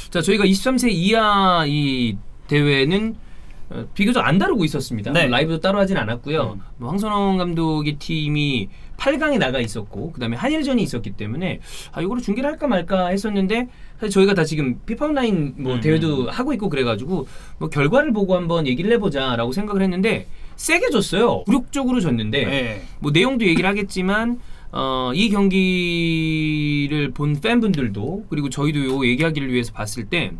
자, 저희가 23세 이하 이 대회는 비교적 안 다루고 있었습니다. 네. 라이브도 따로 하진 않았고요. 뭐 황선홍 감독의 팀이 8강에 나가 있었고 그다음에 한일전이 있었기 때문에 이거를 중계를 할까 말까 했었는데 사실 저희가 다 지금 피파 온라인 뭐 대회도 하고 있고 그래가지고 뭐 결과를 보고 한번 얘기를 해보자라고 생각을 했는데 세게 졌어요. 굴욕적으로 졌는데 네. 뭐 내용도 얘기를 하겠지만 이 경기를 본 팬분들도 그리고 저희도 요 얘기하기를 위해서 봤을 때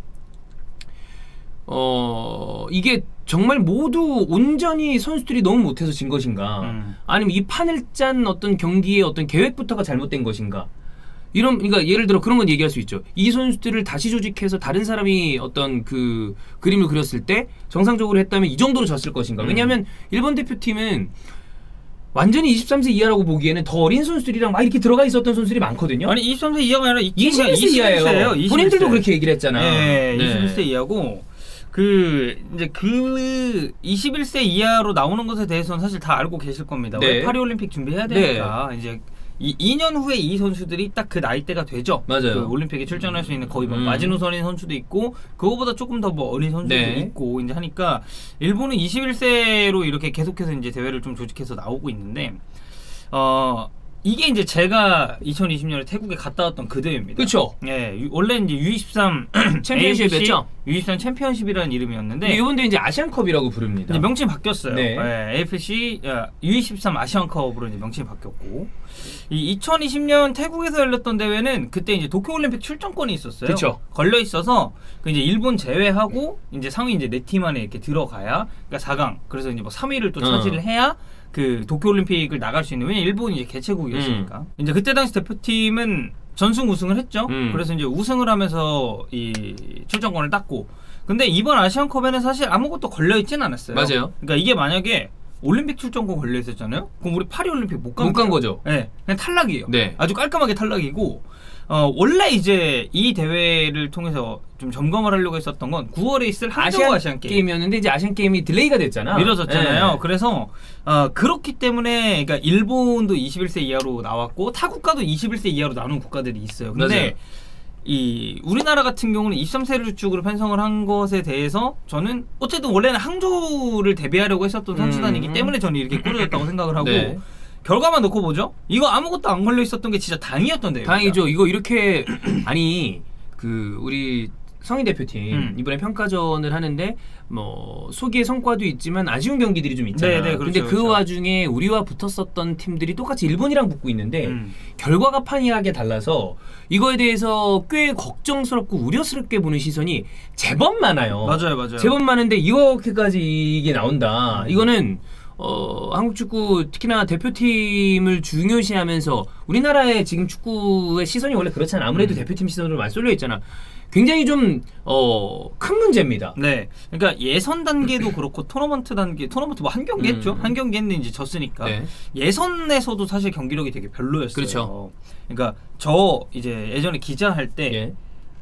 이게 정말 모두 온전히 선수들이 너무 못해서 진 것인가 아니면 이 판을 짠 어떤 경기의 어떤 계획부터가 잘못된 것인가 그러니까 예를 들어 그런 건 얘기할 수 있죠. 이 선수들을 다시 조직해서 다른 사람이 어떤 그 그림을 그렸을 때 정상적으로 했다면 이 정도로 졌을 것인가. 왜냐하면 일본 대표팀은 완전히 23세 이하라고 보기에는 더 어린 선수들이랑 막 이렇게 들어가 있었던 선수들이 많거든요. 아니 23세 이하가 아니라 21세 이하예요. 21세예요. 본인들도 그렇게 얘기를 했잖아. 네, 21세 이하고 이제 21세 이하로 나오는 것에 대해서는 사실 다 알고 계실 겁니다. 네. 왜 파리올림픽 준비해야 되니까 이제 2년 후에 이 선수들이 딱 그 나이대가 되죠. 맞아요. 그 올림픽에 출전할 수 있는 거의 뭐 마지노선인 선수도 있고 그거보다 조금 더 뭐 어린 선수도 네. 있고 이제 하니까 일본은 21세로 이렇게 계속해서 이제 대회를 좀 조직해서 나오고 있는데 이게 이제 제가 2020년에 태국에 갔다 왔던 그 대회입니다. 그렇죠. 예, 원래 이제 U23 챔피언십이었죠? U23 챔피언십이라는 이름이었는데 이번 대회 이제 아시안컵이라고 부릅니다. 이제 명칭이 바뀌었어요. 네. 예, AFC U23 아시안컵으로 이제 명칭이 바뀌었고 이 2020년 태국에서 열렸던 대회는 그때 이제 도쿄올림픽 출전권이 있었어요. 그쵸. 걸려 있어서 그 이제 일본 제외하고 이제 상위 이제 4팀 안에 이렇게 들어가야 그러니까 4강 그래서 이제 뭐 3위를 또 차지를 해야 그 도쿄올림픽을 나갈 수 있는 왜냐면 일본이 이제 개최국이었으니까 이제 그때 당시 대표팀은 전승 우승을 했죠. 그래서 이제 우승을 하면서 이 출전권을 땄고 근데 이번 아시안컵에는 사실 아무것도 걸려 있진 않았어요. 맞아요. 그러니까 이게 만약에 올림픽 출전권 걸려 있었잖아요. 그럼 우리 파리올림픽 못 간 거죠. 네, 그냥 탈락이에요. 네. 아주 깔끔하게 탈락이고 원래 이제 이 대회를 통해서 좀 점검을 하려고 했었던 건 9월에 있을 항저우 아시안 게임이었는데 이제 아시안 게임이 딜레이가 됐잖아. 미뤄졌잖아요. 네. 그래서 그렇기 때문에 그러니까 일본도 21세 이하로 나왔고 타 국가도 21세 이하로 나눈 국가들이 있어요. 근데 맞아요. 이 우리나라 같은 경우는 23세를 주축으로 편성을 한 것에 대해서 저는 어쨌든 원래는 항저우를 대비하려고 했었던 선수단이기 때문에 저는 이렇게 꾸려졌다고 생각을 하고 네. 결과만 놓고 보죠. 이거 아무것도 안 걸려 있었던 게 진짜 다행이었던 대회입니다. 다행이죠. 이거 이렇게 아니 그 우리 성인 대표팀 이번에 평가전을 하는데 뭐 소기의 성과도 있지만 아쉬운 경기들이 좀 있잖아. 네, 그렇죠, 근데 그 그렇죠. 와중에 우리와 붙었었던 팀들이 똑같이 일본이랑 붙고 있는데 결과가 판이하게 달라서 이거에 대해서 꽤 걱정스럽고 우려스럽게 보는 시선이 제법 많아요. 맞아요. 제법 많은데 이렇게까지 이게 나온다. 이거는 한국 축구 특히나 대표팀을 중요시하면서 우리나라의 지금 축구의 시선이 원래 그렇잖아. 아무래도 대표팀 시선으로 많이 쏠려 있잖아. 굉장히 좀 큰 문제입니다. 네, 그러니까 예선 단계도 그렇고 토너먼트 뭐 한 경기 했죠. 한 경기 했는데 이제 졌으니까 네. 예선에서도 사실 경기력이 되게 별로였어요. 그렇죠. 그러니까 저 이제 예전에 기자할 때 예.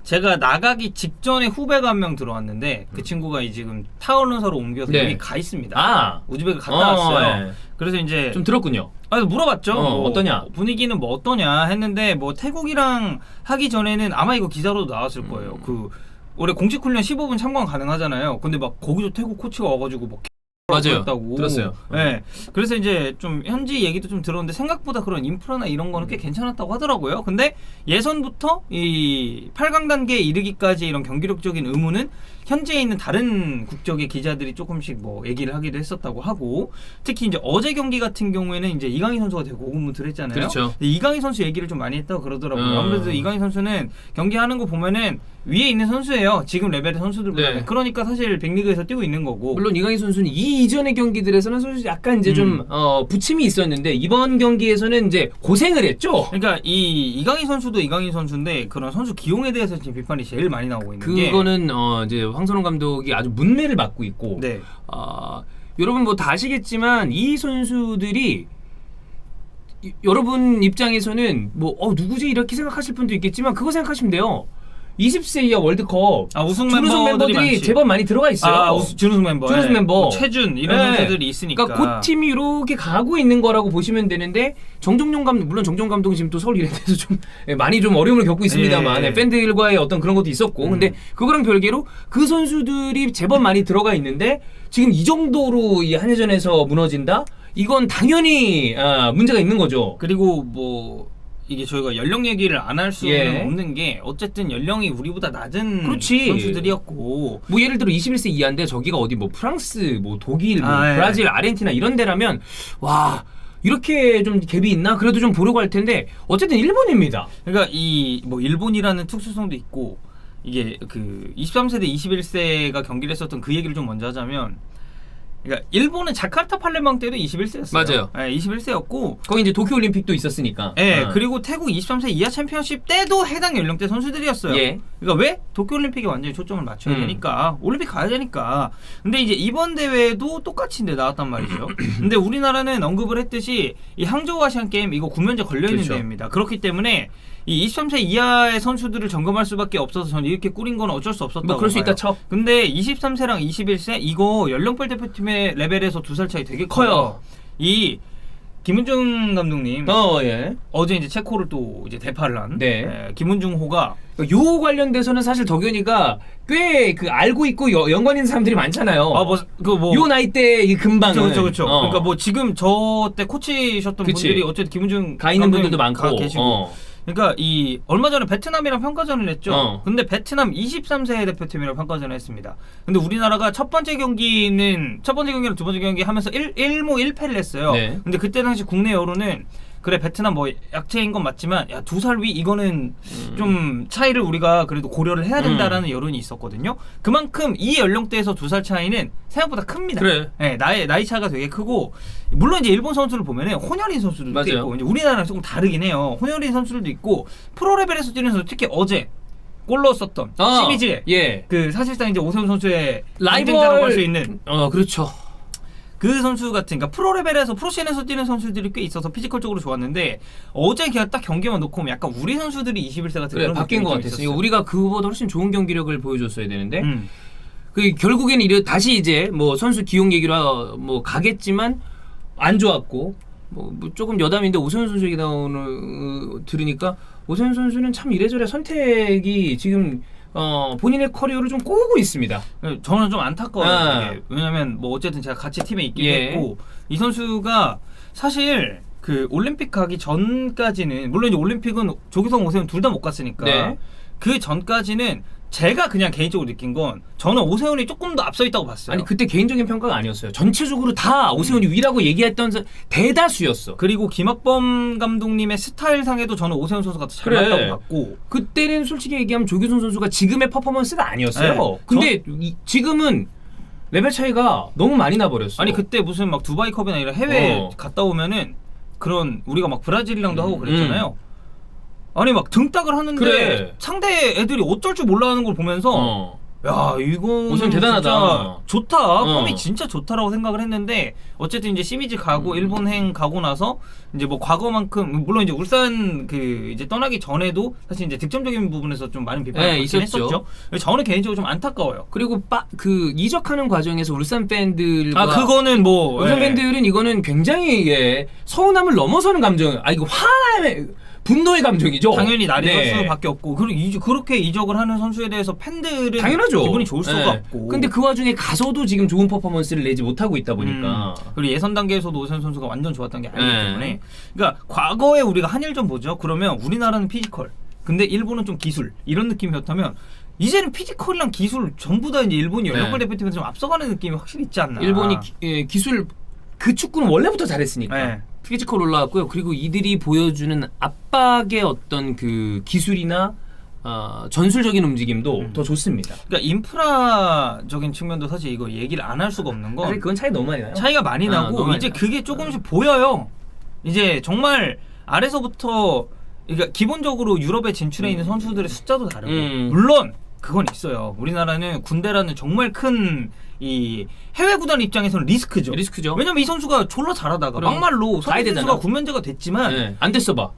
제가 나가기 직전에 후배가 한 명 들어왔는데 그 친구가 지금 타 언론사로 옮겨서 네. 여기 가 있습니다. 아. 우즈베크 갔다 왔어요. 네. 그래서 이제 좀 들었군요. 물어봤죠. 뭐 어떠냐? 분위기는 뭐 어떠냐 했는데 뭐 태국이랑 하기 전에는 아마 이거 기사로도 나왔을 거예요. 그 올해 공식 훈련 15분 참관 가능하잖아요. 근데 막 거기도 태국 코치가 와가지고 막 맞아요. 했다고. 들었어요. 네. 그래서 이제 좀 현지 얘기도 좀 들었는데 생각보다 그런 인프라나 이런 거는 꽤 괜찮았다고 하더라고요. 근데 예선부터 이 8강 단계에 이르기까지 이런 경기력적인 의무는 현지에 있는 다른 국적의 기자들이 조금씩 뭐 얘기를 하기도 했었다고 하고 특히 이제 어제 경기 같은 경우에는 이제 이강인 선수가 되게 고군분투를 했잖아요. 그렇죠. 근데 이강인 선수 얘기를 좀 많이 했다고 그러더라고요. 아무래도 이강인 선수는 경기하는 거 보면은 위에 있는 선수예요. 지금 레벨의 선수들보다는. 네. 그러니까 사실 빅리그에서 뛰고 있는 거고. 물론 이강인 선수는 이 이전의 경기들에서는 사실 약간 이제 좀 부침이 있었는데 이번 경기에서는 이제 고생을 했죠. 그러니까 이강인 선수도 이강인 선수인데 그런 선수 기용에 대해서 지금 비판이 제일 많이 나오고 있는 게 그거는 이제 황선홍 감독이 아주 문매를 맡고 있고 네. 여러분 뭐 다 아시겠지만 이 선수들이 여러분 입장에서는 뭐 누구지 이렇게 생각하실 분도 있겠지만 그거 생각하시면 돼요. 20세 이하 월드컵 우승 준우승 멤버들이 많지. 제법 많이 들어가 있어요. 준우승 멤버. 준우승 멤버. 뭐 최준 이런 네. 선수들이 있으니까. 그러니까 그 팀이 이렇게 가고 있는 거라고 보시면 되는데 정종용 감독 물론 정종 감독은 지금 또 서울 이랜드에서 좀 많이 좀 어려움을 겪고 있습니다만 예. 팬들과의 어떤 그런 것도 있었고 근데 그거랑 별개로 그 선수들이 제법 많이 들어가 있는데 지금 이 정도로 이 한일전에서 무너진다? 이건 당연히 문제가 있는 거죠. 그리고 뭐 이게 저희가 연령 얘기를 안 할 수는 예. 없는 게 어쨌든 연령이 우리보다 낮은 그렇지. 선수들이었고 뭐 예를 들어 21세 이하인데 저기가 어디 뭐 프랑스, 뭐 독일, 뭐 예. 브라질, 아르헨티나 이런 데라면 와 이렇게 좀 갭이 있나? 그래도 좀 보려고 할 텐데 어쨌든 일본입니다. 그러니까 이 뭐 일본이라는 특수성도 있고 이게 그 23세 대 21세가 경기를 했었던 그 얘기를 좀 먼저 하자면 그러니까 일본은 자카르타 팔레방 때도 21세였어요. 맞아요. 네, 21세였고 거기 이제 도쿄 올림픽도 있었으니까. 예, 그리고 태국 23세 이하 챔피언십 때도 해당 연령대 선수들이었어요. 예. 그러니까 왜? 도쿄올림픽에 완전히 초점을 맞춰야 음. 되니까 올림픽 가야 되니까. 근데 이제 이번 대회도 똑같이 나왔단 말이죠. 근데 우리나라는 언급을 했듯이 이 항저우 아시안 게임 이거 구면제 걸려 있는 그렇죠. 대회입니다. 그렇기 때문에 이 23세 이하의 선수들을 점검할 수밖에 없어서 저는 이렇게 꾸린 건 어쩔 수 없었다고 뭐 그럴 수 봐요. 있다 쳐. 근데 23세랑 21세 이거 연령별 대표팀의 레벨에서 2살 차이 되게 커요. 이 김은중 감독님 예. 어제 이제 체코를 또 이제 대파를 한 네. 김은중호가 요 관련돼서는 사실 덕현이가 꽤 그 알고 있고 연관 있는 사람들이 많잖아요. 요 나이 때 이 금방은. 그렇죠. 그러니까 뭐 지금 저 때 코치셨던 그치. 분들이 어쨌든 김은중 가 있는 감독님 분들도 많고. 가 계시고. 그러니까 이 얼마 전에 베트남이랑 평가전을 했죠. 근데 베트남 23세 대표팀이랑 평가전을 했습니다. 근데 우리나라가 첫 번째 경기랑 두 번째 경기 하면서 1무 1패를 했어요. 네. 근데 그때 당시 국내 여론은 그래 베트남 뭐 약체인 건 맞지만 야 2살 위 이거는 좀 차이를 우리가 그래도 고려를 해야 된다라는 여론이 있었거든요. 그만큼 이 연령대에서 2살 차이는 생각보다 큽니다. 그래. 네, 나이 차가 되게 크고 물론 이제 일본 선수를 보면은 혼혈인 선수들도 맞아요. 있고 이제 우리나라랑 조금 다르긴 해요. 혼혈인 선수들도 있고 프로 레벨에서 뛰는 선수 특히 어제 골 넣었었던 시미즈에 예. 그 사실상 이제 오세훈 선수의 라이벌 경쟁자라고 할 수 있는 그렇죠. 그 선수 같은 그러니까 프로 레벨에서 프로씬에서 뛰는 선수들이 꽤 있어서 피지컬적으로 좋았는데 어제 그냥 딱 경기만 놓고 보면 약간 우리 선수들이 21세 같은 그래 그런 바뀐 느낌이 것 좀 같았어요. 있었어요. 우리가 그거보다 훨씬 좋은 경기력을 보여줬어야 되는데 그 결국에는 다시 이제 뭐 선수 기용 얘기로 뭐 가겠지만 안 좋았고 뭐 조금 여담인데 오세훈 선수 얘기 나오는 들으니까 오세훈 선수는 참 이래저래 선택이 지금 본인의 커리어를 좀 꼬우고 있습니다. 저는 좀 안타까워요. 아. 이게. 왜냐면 뭐 어쨌든 제가 같이 팀에 있기도 예. 했고 이 선수가 사실 그 올림픽 가기 전까지는 물론 이제 올림픽은 조규성 오세훈 둘 다 못 갔으니까 네. 그 전까지는 제가 그냥 개인적으로 느낀 건 저는 오세훈이 조금 더 앞서 있다고 봤어요. 아니 그때 개인적인 평가가 아니었어요. 전체적으로 다 오세훈이 위라고 얘기했던 대다수였어. 그리고 김학범 감독님의 스타일상에도 저는 오세훈 선수가 더 잘 그래. 맞다고 봤고 그때는 솔직히 얘기하면 조규성 선수가 지금의 퍼포먼스가 아니었어요. 네. 근데 지금은 레벨 차이가 너무 많이 나버렸어. 아니 그때 무슨 막 두바이컵이나 이런 해외 갔다 오면은 그런 우리가 막 브라질이랑도 하고 그랬잖아요. 아니 막 등딱을 하는데 그래. 상대 애들이 어쩔 줄 몰라 하는 걸 보면서 야 이거 오세훈 대단하다. 좋다 폼이 진짜 좋다라고 생각을 했는데 어쨌든 이제 시미즈 가고 일본행 가고 나서 이제 뭐 과거만큼 물론 이제 울산 그 이제 떠나기 전에도 사실 이제 득점적인 부분에서 좀 많은 비판을 받긴 있었죠. 했었죠. 저는 개인적으로 좀 안타까워요. 그리고 그 이적하는 과정에서 울산 팬들과 그거는 뭐 울산 팬들은 이거는 굉장히 서운함을 넘어서는 감정. 이거 화남의 분노의 감정이죠. 당연히 날이 네. 선수밖에 없고 그리고 그렇게 이적을 하는 선수에 대해서 팬들은 당연하죠. 기분이 좋을 수가 없고. 근데 그 와중에 가서도 지금 좋은 퍼포먼스를 내지 못하고 있다 보니까. 그리고 예선 단계에서도 오세훈 선수가 완전 좋았던 게 아니기 네. 때문에 그러니까 과거에 우리가 한일전 보죠. 그러면 우리나라는 피지컬 근데 일본은 좀 기술 이런 느낌이었다면 이제는 피지컬이랑 기술 전부 다 이제 일본이 연령별 대표팀에서 좀 앞서가는 느낌이 확실히 있지 않나. 일본이 기술 그 축구는 원래부터 잘했으니까. 네. 피지컬 올라왔고요. 그리고 이들이 보여주는 압박의 어떤 그 기술이나 전술적인 움직임도 더 좋습니다. 그러니까 인프라적인 측면도 사실 이거 얘기를 안 할 수가 없는 건 사실 그건 차이 너무 많이 나요. 차이가 많이 나고 너무 이제 많이 그게 조금씩 보여요. 이제 정말 아래서부터 그러니까 기본적으로 유럽에 진출해 있는 선수들의 숫자도 다르고 물론 그건 있어요. 우리나라는 군대라는 정말 큰 이 해외 구단 입장에서는 리스크죠. 왜냐면 이 선수가 졸라 잘하다가 막말로 가야 서민 되잖아. 선수가 군면제가 됐지만 안 됐어 봐.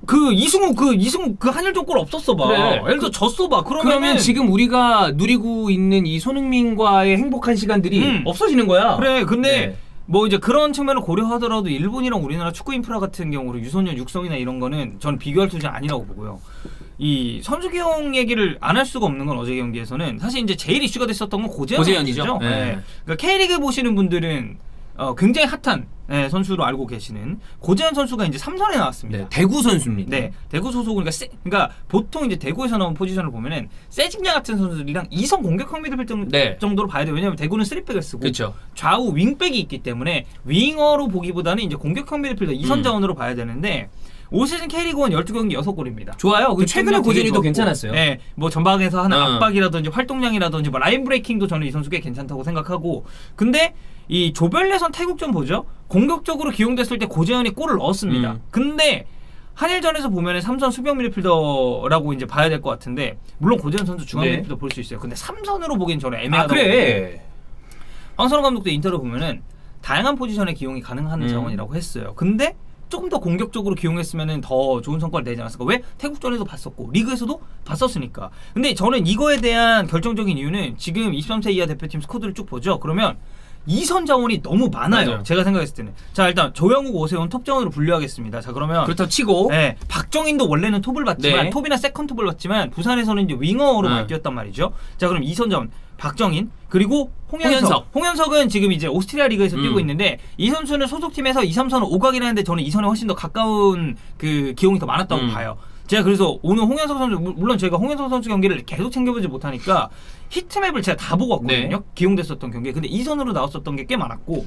그 이승우 그 한일전 골 없었어 봐. 그래. 예를 들어 졌어 봐. 그러면 지금 우리가 누리고 있는 이 손흥민과의 행복한 시간들이 없어지는 거야. 그래. 근데 네. 뭐 이제 그런 측면을 고려하더라도 일본이랑 우리나라 축구 인프라 같은 경우로 유소년 육성이나 이런 거는 저는 비교할 수준이 아니라고 보고요. 이 선수 기용 얘기를 안 할 수가 없는 건 어제 경기에서는 사실 이제 제일 이슈가 됐었던 건 고재현이죠. 고재현이죠. 네. 그러니까 K리그 보시는 분들은 굉장히 핫한 선수로 알고 계시는 고재현 선수가 이제 3선에 나왔습니다. 네, 대구 선수입니다. 네, 대구 소속 그러니까 보통 이제 대구에서 나온 포지션을 보면은 세징야 같은 선수들이랑 2선 공격형 미드필더 네. 정도로 봐야 돼요. 왜냐면 대구는 3백을 쓰고 그쵸. 좌우 윙백이 있기 때문에 윙어로 보기보다는 이제 공격형 미드필더 2선 자원으로 봐야 되는데 올 시즌 K리그1 12경기 6골입니다. 좋아요. 그 최근에 고재현이도 괜찮았어요. 네, 뭐 전방에서 하는 압박이라든지 활동량이라든지 뭐 라인 브레이킹도 저는 이 선수 꽤 괜찮다고 생각하고, 근데 이 조별예선 태국전 보죠. 공격적으로 기용됐을 때 고재현이 골을 넣었습니다. 근데 한일전에서 보면은 3선 수비형 미드필더라고 이제 봐야 될 것 같은데, 물론 고재현 선수 중앙 네. 미드필더 볼 수 있어요. 근데 3선으로 보기엔 저는 애매하다고. 그래. 황선홍 감독도 인터뷰 보면은 다양한 포지션에 기용이 가능한 자원이라고 했어요. 근데 조금 더 공격적으로 기용했으면 더 좋은 성과를 내지 않았을까. 왜? 태국전에도 봤었고 리그에서도 봤었으니까. 근데 저는 이거에 대한 결정적인 이유는 지금 23세 이하 대표팀 스쿼드를 쭉 보죠. 그러면 2선 자원이 너무 많아요. 맞아요. 제가 생각했을 때는. 자, 일단 조영욱, 오세훈 톱 자원으로 분류하겠습니다. 자, 그러면 그렇다고 치고 네, 박정인도 원래는 톱을 봤지만 네. 톱이나 세컨 톱을 봤지만 부산에서는 이제 윙어로 많이 뛰었단 말이죠. 자, 그럼 2선 자원 박정인 그리고 홍현석은 지금 이제 오스트리아 리그에서 뛰고 있는데 이 선수는 소속팀에서 2, 3선은 오각이라 하는데 저는 2선에 훨씬 더 가까운 그 기용이 더 많았다고 봐요. 제가 그래서 오늘 홍현석 선수, 물론 저희가 홍현석 선수 경기를 계속 챙겨보지 못하니까 히트맵을 제가 다 보고 왔거든요. 네. 기용됐었던 경기에. 근데 2선으로 나왔었던 게 꽤 많았고,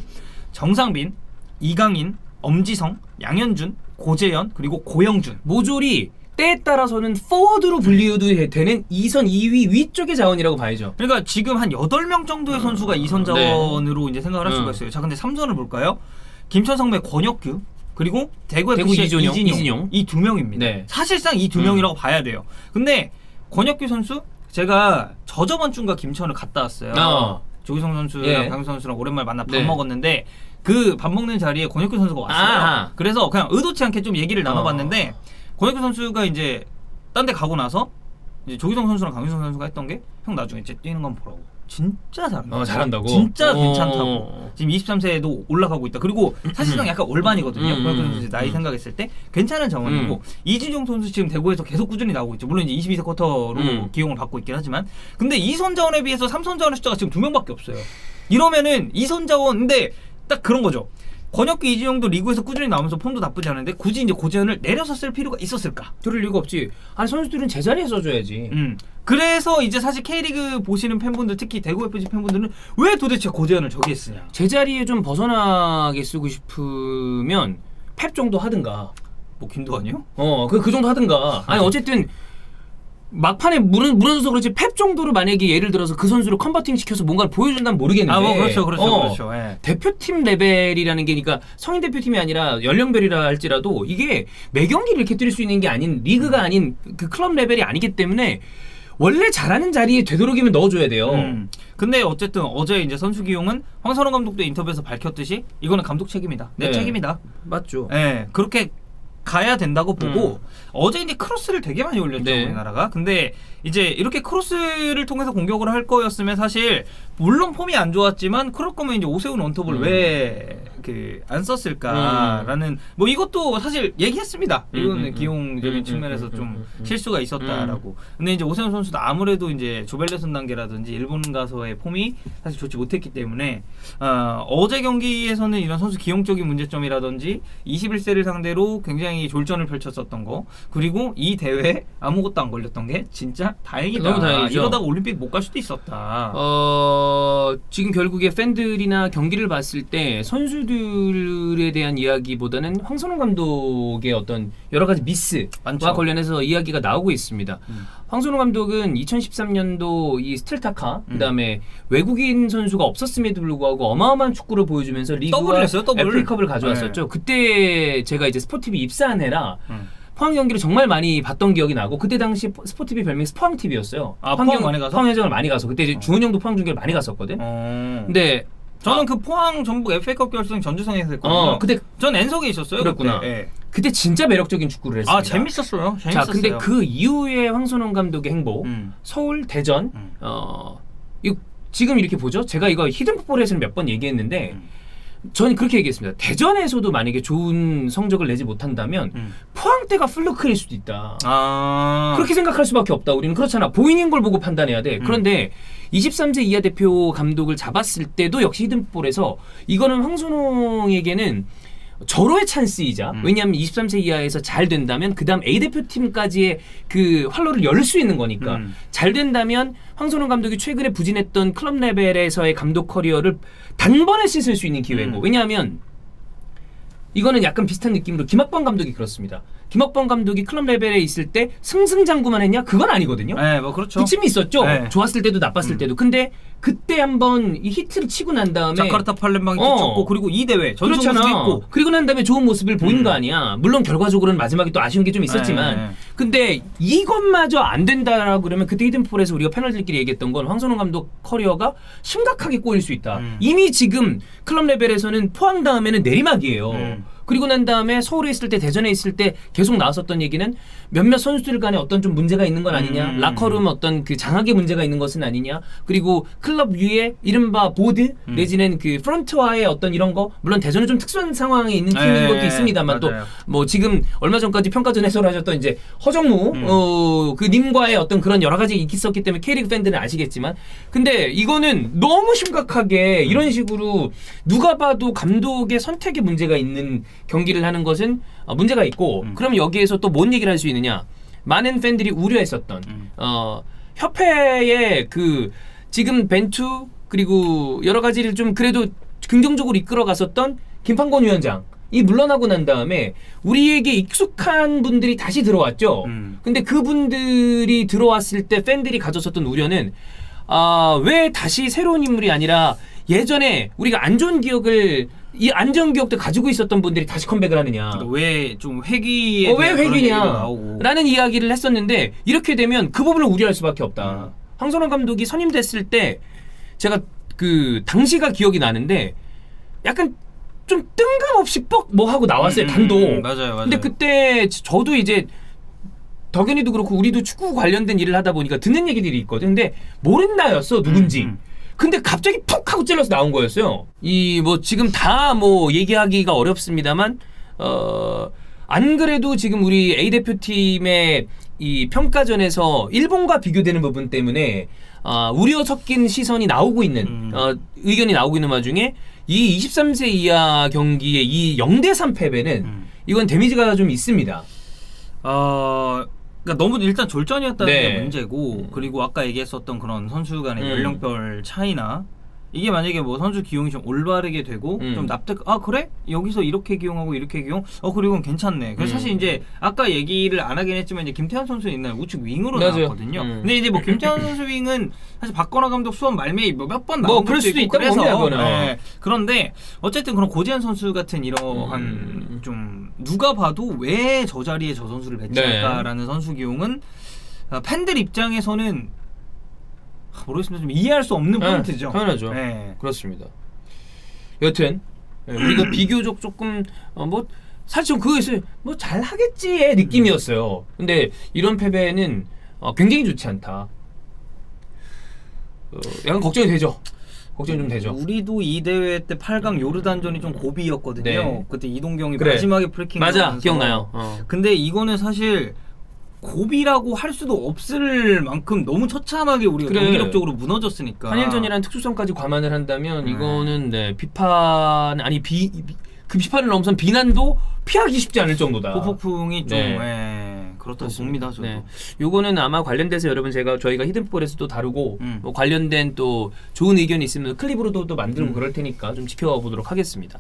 정상빈, 이강인, 엄지성, 양현준, 고재현, 그리고 고영준. 모조리 때에 따라서는 포워드로 분류도 되는 2선 2위 위쪽의 자원이라고 봐야죠. 그러니까 지금 한 8명 정도의 선수가 2선 자원으로 이제 생각을 할 수가 있어요. 자, 근데 3선을 볼까요? 김천성배, 권혁규, 그리고 대구 FC 이진용 이 두 명입니다. 네. 사실상 이 두 명이라고 봐야 돼요. 근데 권혁규 선수 제가 저저번 주인가 김천을 갔다 왔어요. 조기성 선수랑 강윤 선수랑 오랜만에 만나 밥 먹었는데 그 밥 먹는 자리에 권혁규 선수가 왔어요. 그래서 그냥 의도치 않게 좀 얘기를 나눠봤는데 권혁규 선수가 이제 딴 데 가고 나서 이제 조기성 선수랑 강윤 선수가 했던 게, 형 나중에 이제 뛰는 거 한번 보라고. 진짜 잘한다. 잘한다고? 진짜 괜찮다고. 지금 23세에도 올라가고 있다. 그리고 사실상 약간 올반이거든요. 권혁규 나이 생각했을 때 괜찮은 자원이고, 이진용 선수 지금 대구에서 계속 꾸준히 나오고 있죠. 물론 이제 22세 쿼터로 기용을 받고 있긴 하지만, 근데 2선 자원에 비해서 3선 자원의 숫자가 지금 2명밖에 없어요. 이러면은 2선 자원, 근데 딱 그런 거죠. 권혁규, 이진용도 리그에서 꾸준히 나오면서 폼도 나쁘지 않은데 굳이 이제 고재현을 내려서 쓸 필요가 있었을까? 그럴 이유가 없지. 아니 선수들은 제자리에 써줘야지. 그래서 이제 사실 K리그 보시는 팬분들, 특히 대구 FC 팬분들은 왜 도대체 고재현을 저기에 쓰냐? 제자리에 좀 벗어나게 쓰고 싶으면 펩 정도 하든가. 뭐 김도환이요? 그 정도 하든가. 아니 어쨌든 막판에 무너져서 그렇지 펩 정도로 만약에 예를 들어서 그 선수를 컨버팅 시켜서 뭔가를 보여준다면 모르겠는데. 뭐 그렇죠. 예. 대표팀 레벨이라는 게, 그러니까 성인 대표팀이 아니라 연령별이라 할지라도 이게 매 경기를 이렇게 뛸 수 있는 게 아닌, 리그가 아닌 그 클럽 레벨이 아니기 때문에 원래 잘하는 자리에 되도록이면 넣어줘야 돼요. 근데 어쨌든 어제 이제 선수 기용은 황선홍 감독도 인터뷰에서 밝혔듯이 이거는 감독 책임이다. 내 책임이다. 맞죠. 예, 그렇게 가야 된다고 보고, 어제 이제 크로스를 되게 많이 올렸죠, 우리나라가. 근데 이제 이렇게 크로스를 통해서 공격을 할 거였으면 사실 물론 폼이 안 좋았지만 그럴 거면 이제 오세훈 원톱을 왜 안 썼을까라는 뭐 이것도 사실 얘기했습니다. 이거는 기용적인 측면에서 좀 실수가 있었다라고. 근데 이제 오세훈 선수도 아무래도 이제 조별예선 단계라든지 일본 가서의 폼이 사실 좋지 못했기 때문에 어제 경기에서는 이런 선수 기용적인 문제점이라든지 21세를 상대로 굉장히 졸전을 펼쳤었던 거, 그리고 이 대회 아무것도 안 걸렸던 게 진짜 다행이다. 너무 다행이죠. 이러다가 올림픽 못 갈 수도 있었다. 지금 결국에 팬들이나 경기를 봤을 때 선수들에 대한 이야기보다는 황선홍 감독의 어떤 여러 가지 미스와 많죠. 관련해서 이야기가 나오고 있습니다. 황선홍 감독은 2013년도 이 스텔타카, 그다음에 외국인 선수가 없었음에도 불구하고 어마어마한 축구를 보여주면서 리그와 FA컵을 가져왔었죠. 그때 제가 이제 스포티비 입사한 해라. 포항 경기를 정말 많이 봤던 기억이 나고, 그때 당시 스포티비 별명이 스포항 TV였어요. 포항 많이 가서? 포항 현장을 많이 가서 그때 이제 주은 형도 포항 중계를 많이 갔었거든. 근데 저는 그 포항 전북 FA컵 결승 전주성에서 했거든요. 근데 전 N석에 있었어요. 그랬구나. 그때. 그때 진짜 매력적인 축구를 했습니다. 아 재밌었어요. 재밌었어요. 자, 근데 그 이후에 황선홍 감독의 행보, 음. 서울, 대전, 이거 지금 이렇게 보죠. 제가 이거 히든풋볼에서는 몇 번 얘기했는데 저는 그렇게 얘기했습니다. 대전에서도 만약에 좋은 성적을 내지 못한다면 포항 때가 플루크일 수도 있다. 그렇게 생각할 수밖에 없다. 우리는 그렇잖아. 보이는 걸 보고 판단해야 돼. 그런데 23세 이하 대표 감독을 잡았을 때도 역시 히든풋볼에서 이거는 황선홍에게는 절호의 찬스이자 왜냐하면 23세 이하에서 잘 된다면 그 다음 A대표팀까지의 그 활로를 열 수 있는 거니까 잘 된다면 황선홍 감독이 최근에 부진했던 클럽 레벨에서의 감독 커리어를 단번에 씻을 수 있는 기회고 왜냐하면 이거는 약간 비슷한 느낌으로 김학범 감독이 그렇습니다. 김학범 감독이 클럽 레벨에 있을 때 승승장구만 했냐? 그건 아니거든요. 네, 뭐 그렇죠. 부침이 있었죠. 네. 좋았을 때도 나빴을 때도. 근데 그때 한번 이 히트를 치고 난 다음에 자카르타 팔렘방이 쳤고 그리고 이 대회 전승우승 그렇잖아. 했고 그리고 난 다음에 좋은 모습을 보인 거 아니야. 물론 결과적으로는 마지막에 또 아쉬운 게 좀 있었지만 네. 근데 이것마저 안 된다라고 그러면 그때 히든풋볼에서 우리가 패널들끼리 얘기했던 건 황선홍 감독 커리어가 심각하게 꼬일 수 있다. 이미 지금 클럽 레벨에서는 포항 다음에는 내리막이에요. 그리고 난 다음에 서울에 있을 때 대전에 있을 때 계속 나왔었던 얘기는 몇몇 선수들 간에 어떤 좀 문제가 있는 건 아니냐. 라커룸 어떤 그 장악의 문제가 있는 것은 아니냐. 그리고 클럽 위에 이른바 보드 내지는 그 프런트와의 어떤 이런 거 물론 대전은 좀 특수한 상황에 있는 팀인 것도 있습니다만 또 뭐 지금 얼마 전까지 평가전 해설을 하셨던 이제 허정무 그 님과의 어떤 그런 여러 가지 있었기 때문에 K리그 팬들은 아시겠지만 근데 이거는 너무 심각하게 이런 식으로 누가 봐도 감독의 선택에 문제가 있는 경기를 하는 것은 문제가 있고 그럼 여기에서 또 뭔 얘기를 할 수 있느냐 많은 팬들이 우려했었던 협회의 그 지금 벤투 그리고 여러 가지를 좀 그래도 긍정적으로 이끌어 갔었던 김판곤 위원장 이 물러나고 난 다음에 우리에게 익숙한 분들이 다시 들어왔죠. 근데 그분들이 들어왔을 때 팬들이 가졌었던 우려는 왜 다시 새로운 인물이 아니라 예전에 우리가 안 좋은 기억을 이 안 좋은 기억도 가지고 있었던 분들이 다시 컴백을 하느냐. 왜 좀 회귀에 왜 회귀냐 라는 음. 이야기를 했었는데 이렇게 되면 그 부분을 우려할 수밖에 없다. 황선홍 감독이 선임됐을 때 제가 그 당시가 기억이 나는데 약간 좀 뜬금없이 뻑 뭐 하고 나왔어요. 단독. 맞아요. 근데 그때 저도 이제 덕현이도 그렇고 우리도 축구 관련된 일을 하다 보니까 듣는 얘기들이 있거든. 근데 모른다였어 누군지. 근데 갑자기 푹 하고 찔러서 나온 거였어요. 이 뭐 지금 다 뭐 얘기하기가 어렵습니다만 안 그래도 지금 우리 A 대표팀의 이 평가전에서 일본과 비교되는 부분 때문에 우려 섞인 시선이 나오고 있는 의견이 나오고 있는 와중에 이 23세 이하 경기의 이 0대3 패배는 이건 데미지가 좀 있습니다. 그러니까 너무 일단 졸전이었다는 네. 게 문제고 그리고 아까 얘기했었던 그런 선수 간의 연령별 차이나 이게 만약에 뭐 선수 기용이 좀 올바르게 되고 좀 납득 그래? 여기서 이렇게 기용하고 이렇게 기용? 그리고 괜찮네. 그래서 사실 이제 아까 얘기를 안 하긴 했지만 이제 김태환 선수는 옛날 우측 윙으로 맞아요. 나왔거든요. 근데 이제 뭐 김태환 선수 윙은 사실 박건하 감독 수업 말미에 몇 번 나온 뭐 그럴 적도 수도 있고 있다고 봅니다, 그거는. 네. 그런데 어쨌든 그런 고재한 선수 같은 이러한 좀 누가 봐도 왜 저 자리에 저 선수를 배치할까라는 선수 기용은 팬들 입장에서는 모르겠습니다. 좀 이해할 수 없는 포인트죠. 당연하죠. 네. 그렇습니다. 여튼 우리가 비교적 조금 뭐 사실 그것을 뭐 잘하겠지의 느낌이었어요. 근데 이런 패배는 굉장히 좋지 않다. 약간 걱정이 되죠. 걱정이 좀 되죠. 우리도 이 대회 때 8강 요르단전이 좀 고비였거든요. 네. 그때 이동경이 그래. 마지막에 프리킥 맞아, 넣으면서. 기억나요. 근데 이거는 사실 고비라고 할 수도 없을 만큼 너무 처참하게 우리가 그래. 경기력적으로 무너졌으니까. 한일전이라는 특수성까지 감안을 한다면 이거는 비판 아니 그 비판을 넘어선 비난도 피하기 쉽지 않을 정도다. 후폭풍이 좀 네. 그렇다고 봅니다. 저도. 네. 요거는 아마 관련돼서 여러분 저희가 히든풋볼에서 또 다루고 뭐 관련된 또 좋은 의견이 있으면 클립으로도 또 만들고 그럴 테니까 좀 지켜보도록 하겠습니다.